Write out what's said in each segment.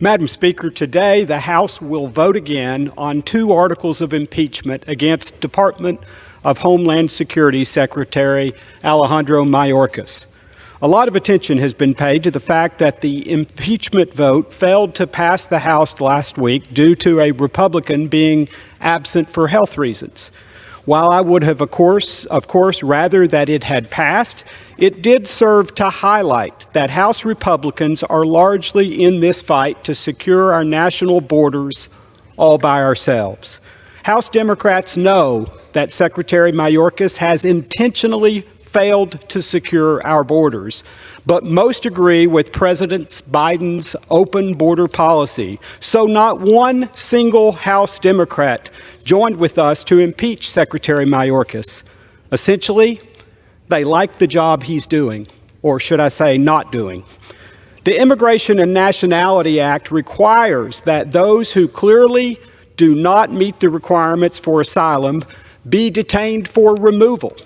Madam Speaker, today the House will vote again on 2 articles of impeachment against Department of Homeland Security Secretary Alejandro Mayorkas. A lot of attention has been paid to the fact that the impeachment vote failed to pass the House last week due to a Republican being absent for health reasons. While I would have, of course, rather that it had passed, it did serve to highlight that House Republicans are largely in this fight to secure our national borders all by ourselves. House Democrats know that Secretary Mayorkas has intentionally failed to secure our borders, but most agree with President Biden's open border policy. So not one single House Democrat joined with us to impeach Secretary Mayorkas. Essentially, they like the job he's doing, or should I say not doing. The Immigration and Nationality Act requires that those who clearly do not meet the requirements for asylum be detained for removal.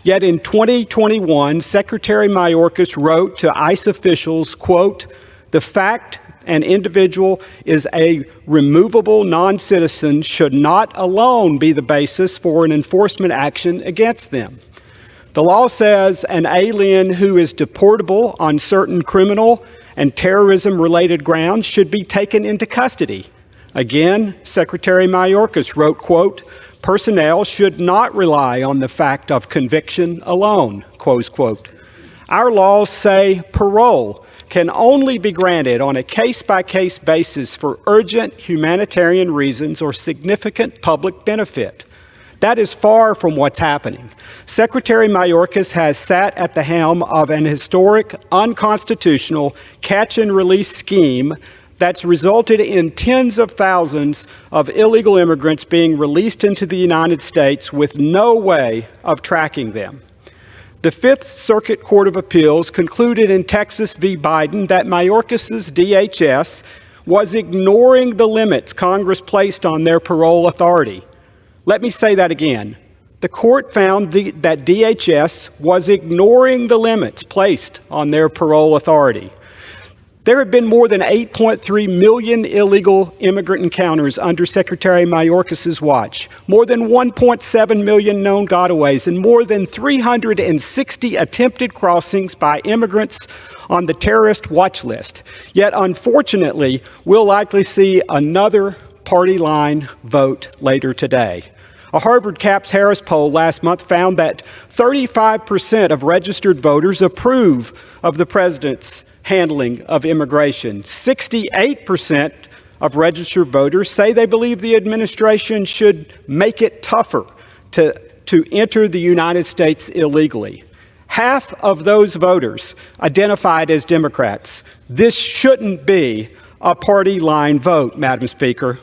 Yet in 2021, Secretary Mayorkas wrote to ICE officials, quote, "The fact an individual is a removable non-citizen should not alone be the basis for an enforcement action against them." The law says an alien who is deportable on certain criminal and terrorism-related grounds should be taken into custody. Again, Secretary Mayorkas wrote, quote, "Personnel should not rely on the fact of conviction alone," close quote. Our laws say parole can only be granted on a case-by-case basis for urgent humanitarian reasons or significant public benefit. That is far from what's happening. Secretary Mayorkas has sat at the helm of an historic, unconstitutional catch-and-release scheme that's resulted in tens of thousands of illegal immigrants being released into the United States with no way of tracking them. The Fifth Circuit Court of Appeals concluded in Texas v. Biden that Mayorkas's DHS was ignoring the limits Congress placed on their parole authority. Let me say that again. The court found that DHS was ignoring the limits placed on their parole authority. There have been more than 8.3 million illegal immigrant encounters under Secretary Mayorkas's watch, more than 1.7 million known gotaways, and more than 360 attempted crossings by immigrants on the terrorist watch list. Yet, unfortunately, we'll likely see another party line vote later today. A Harvard Caps-Harris poll last month found that 35% of registered voters approve of the president's handling of immigration. 68% of registered voters say they believe the administration should make it tougher to enter the United States illegally. Half of those voters identified as Democrats. This shouldn't be a party line vote, Madam Speaker.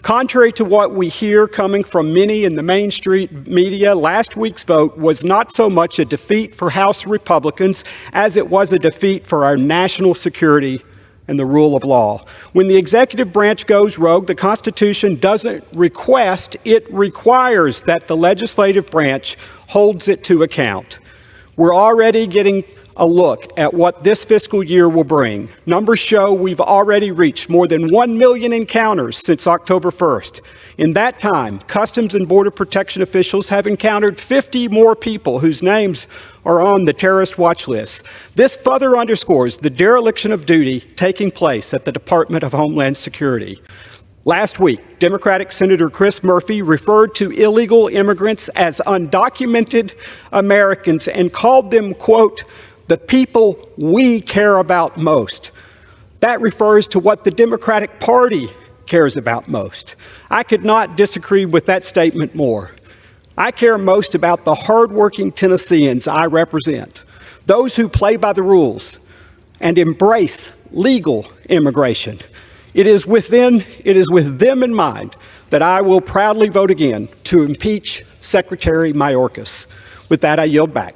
Contrary to what we hear coming from many in the mainstream media, last week's vote was not so much a defeat for House Republicans as it was a defeat for our national security and the rule of law. When the executive branch goes rogue, the Constitution doesn't request, it requires that the legislative branch holds it to account. We're already getting a look at what this fiscal year will bring. Numbers show we've already reached more than 1 million encounters since October 1st. In that time, Customs and Border Protection officials have encountered 50 more people whose names are on the terrorist watch list. This further underscores the dereliction of duty taking place at the Department of Homeland Security. Last week, Democratic Senator Chris Murphy referred to illegal immigrants as undocumented Americans and called them, quote, "the people we care about most." That refers to what the Democratic Party cares about most. I could not disagree with that statement more. I care most about the hardworking Tennesseans I represent, those who play by the rules and embrace legal immigration. It is with them in mind that I will proudly vote again to impeach Secretary Mayorkas. With that, I yield back.